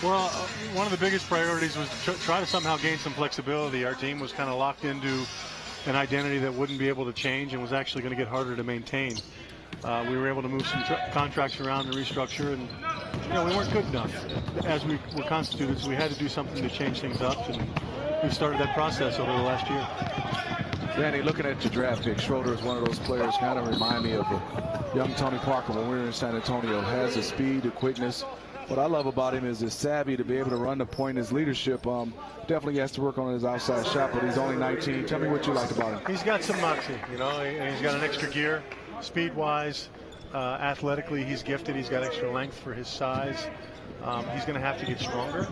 Well, one of the biggest priorities was to try to somehow gain some flexibility. Our team was kind of locked into an identity that wouldn't be able to change and was actually going to get harder to maintain. We were able to move some contracts around and restructure, and we weren't good enough as we were constituted, so we had to do something to change things up, and we started that process over the last year. Danny, looking at your draft pick, Schroeder is one of those players, kind of remind me of a young Tony Parker when we were in San Antonio. Has the speed, the quickness. What I love about him is his savvy to be able to run the point, his leadership. Definitely has to work on his outside shot, but he's only 19. Tell me what you like about him. He's got some moxie, and he's got an extra gear, speed-wise, athletically. He's gifted. He's got extra length for his size. He's going to have to get stronger.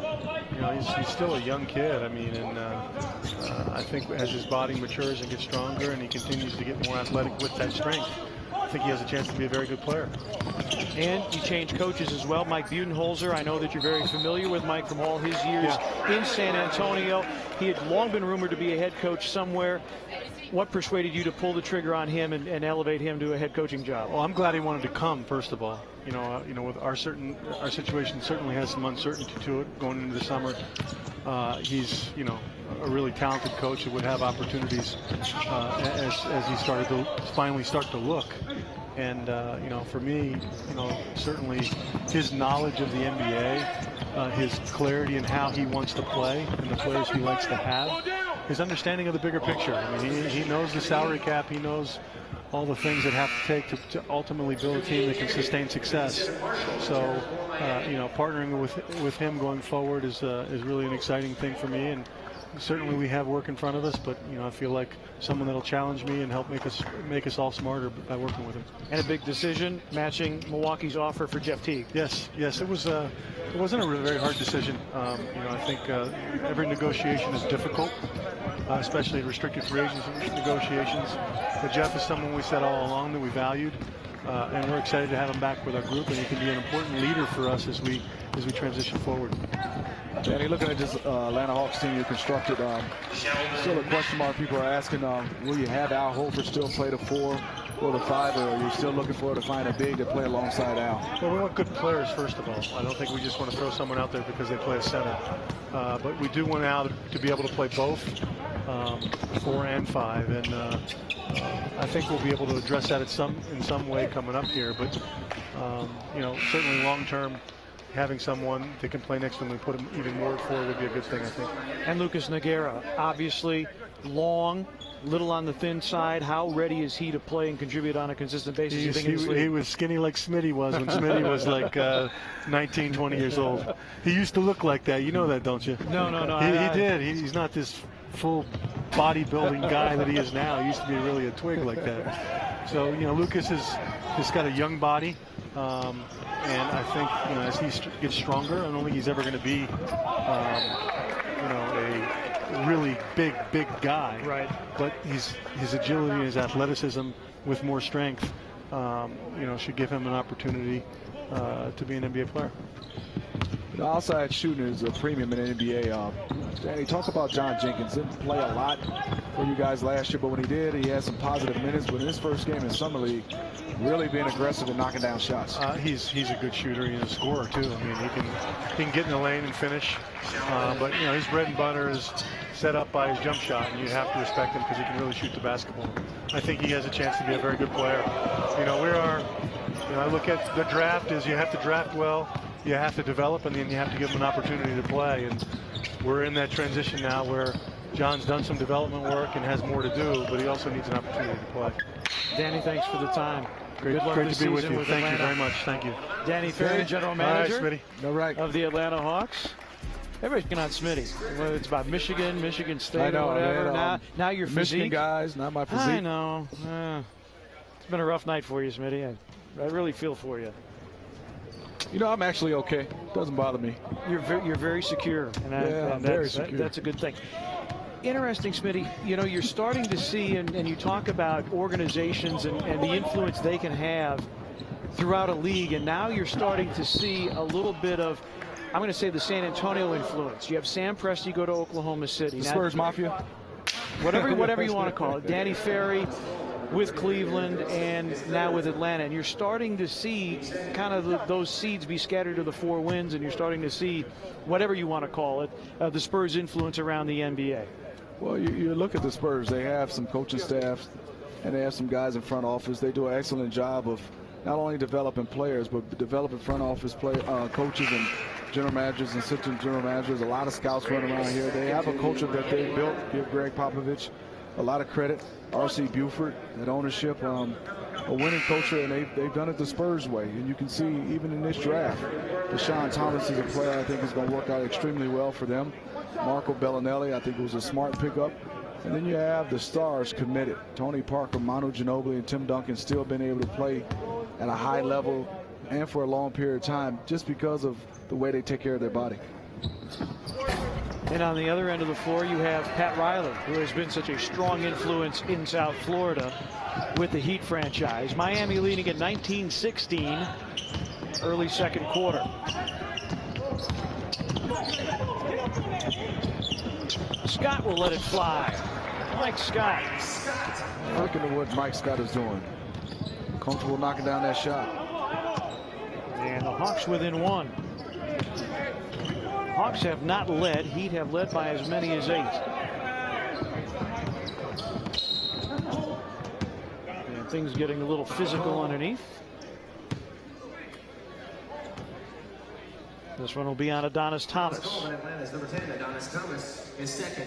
He's still a young kid. I mean, and I think as his body matures and gets stronger, and he continues to get more athletic with that strength, I think he has a chance to be a very good player. And you changed coaches as well. Mike Budenholzer, I know that you're very familiar with Mike from all his years in San Antonio. He had long been rumored to be a head coach somewhere. What persuaded you to pull the trigger on him and elevate him to a head coaching job? Well, I'm glad he wanted to come, first of all. With our situation certainly has some uncertainty to it going into the summer. He's, a really talented coach that would have opportunities as he started to finally start to look. And, for me, certainly his knowledge of the NBA, his clarity in how he wants to play and the players he likes to have, his understanding of the bigger picture. I mean, he knows the salary cap. He knows all the things that have to take to ultimately build a team that can sustain success. So, partnering with him going forward is really an exciting thing for me. And certainly we have work in front of us, but I feel like someone that'll challenge me and help make us all smarter by working with him. And a big decision, matching Milwaukee's offer for Jeff Teague. Yes, it wasn't a really very hard decision. I think every negotiation is difficult, especially restricted free agency negotiations. But Jeff is someone we said all along that we valued, and we're excited to have him back with our group, and he can be an important leader for us as we transition forward. Danny, looking at this Atlanta Hawks team you constructed, still a question mark. People are asking, will you have Al Horford still play the 4 or the 5, or are you still looking for to find a big to play alongside Al? Well, we want good players, first of all. I don't think we just want to throw someone out there because they play a center. But we do want Al to be able to play both 4 and 5. And I think we'll be able to address that in some way coming up here. But, certainly long-term, having someone that can play next to him and put him even more forward would be a good thing, I think. And Lucas Nogueira, obviously long, little on the thin side. How ready is he to play and contribute on a consistent basis? He was skinny like Smitty was when Smitty was like 19, 20 years old. He used to look like that. You know that, don't you? No. He did. He's not this full bodybuilding guy that he is now. He used to be really a twig like that. So, Lucas has got a young body. And I think, as he gets stronger, I don't think he's ever going to be, a really big guy. Right. But his agility and his athleticism with more strength, should give him an opportunity to be an NBA player. The outside shooting is a premium in the NBA. Danny, talk about John Jenkins. Didn't play a lot for you guys last year, but when he did, he had some positive minutes. But in his first game in Summer League, really being aggressive and knocking down shots. He's a good shooter. He's a scorer, too. I mean, he can get in the lane and finish. But, his bread and butter is set up by his jump shot, and you have to respect him because he can really shoot the basketball. I think he has a chance to be a very good player. I look at the draft as you have to draft well, you have to develop, and then you have to give him an opportunity to play. And we're in that transition now where John's done some development work and has more to do, but he also needs an opportunity to play. Danny, thanks for the time. Great to be with you. Thank you very much. Thank you. Danny Ferry, general manager of the Atlanta Hawks. Everybody's picking on Smitty. Whether it's about Michigan State, or whatever. Now you're Michigan guys, not my physique. I know. It's been a rough night for you, Smitty. I really feel for you. I'm actually okay. Doesn't bother me. You're very secure, and I'm very secure. That's a good thing. Interesting, Smitty. You're starting to see, and you talk about organizations and the influence they can have throughout a league, and now you're starting to see a little bit of, I'm going to say, the San Antonio influence. You have Sam Presti go to Oklahoma City. The Spurs Mafia? Whatever you want to call it. Danny Ferry, with Cleveland and now with Atlanta. And you're starting to see kind of those seeds be scattered to the 4 wins, and you're starting to see, whatever you want to call it, the Spurs' influence around the NBA. Well, you look at the Spurs. They have some coaching staff, and they have some guys in front office. They do an excellent job of not only developing players, but developing front office coaches and general managers and assistant general managers. A lot of scouts running around here. They have a culture that they built. Give Greg Popovich a lot of credit. R.C. Buford, that ownership, a winning culture, and they've done it the Spurs way. And you can see even in this draft, Deshaun Thomas is a player I think is going to work out extremely well for them. Marco Bellinelli, I think it was a smart pickup. And then you have the stars committed. Tony Parker, Manu Ginobili, and Tim Duncan still been able to play at a high level and for a long period of time just because of the way they take care of their body. And on the other end of the floor, you have Pat Riley, who has been such a strong influence in South Florida with the Heat franchise. Miami leading at 19-16, early second quarter. Scott will let it fly. Mike Scott. Looking at what Mike Scott is doing. Comfortable knocking down that shot. And the Hawks within 1. Hawks have not led. Heat have led by as many as 8. And things getting a little physical underneath. This one will be on Adonis Thomas. Atlanta's number 10, Adonis Thomas, is second.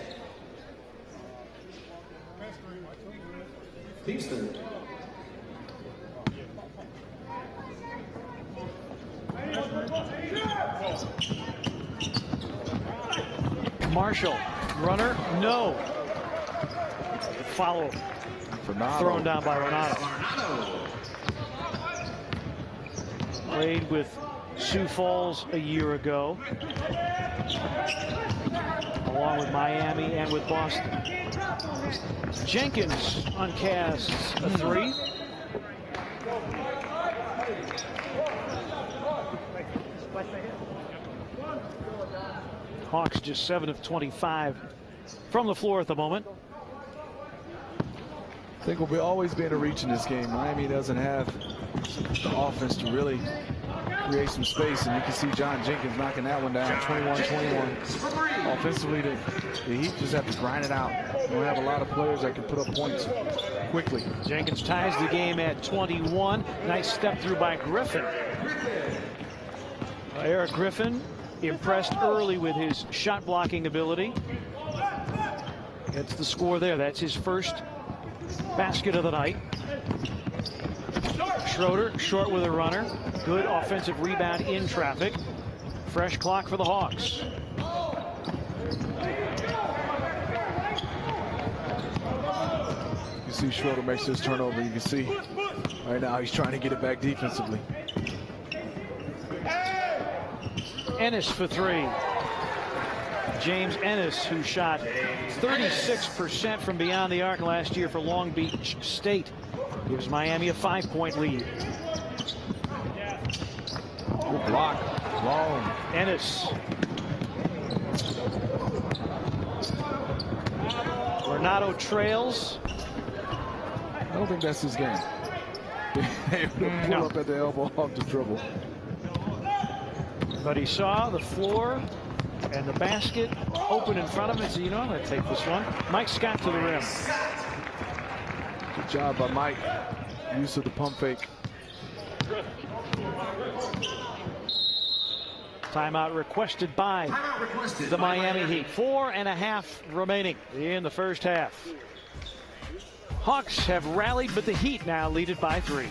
Houston. Marshall, runner, no. Follow. Thrown down by Renato. Played with Sioux Falls a year ago, along with Miami and with Boston. Jenkins uncasts a 3. Hawks just 7 of 25 from the floor at the moment. I think we'll always be in a reach in this game. Miami doesn't have the offense to really create some space, and you can see John Jenkins knocking that one down, 21-21. Offensively, the Heat just have to grind it out. They don't have a lot of players that can put up points quickly. Jenkins ties the game at 21. Nice step through by Griffin. Eric Griffin impressed early with his shot blocking ability. Gets the score there. That's his first basket of the night. Schroeder short with a runner. Good offensive rebound in traffic. Fresh clock for the Hawks. You see Schroeder makes this turnover. You can see right now he's trying to get it back defensively. Ennis for 3. James Ennis, who shot 36% from beyond the arc last year for Long Beach State, gives Miami a 5-point lead. Good block. Long. Ennis. Renato trails. I don't think that's his game. Pull up at the elbow off the dribble. But he saw the floor and the basket open in front of him and said, you know, I'm going to take this one. Mike Scott to the rim. Good job by Mike. Use of the pump fake. Timeout requested by the Miami Heat. 4.5 remaining in the first half. Hawks have rallied, but the Heat now lead it by 3.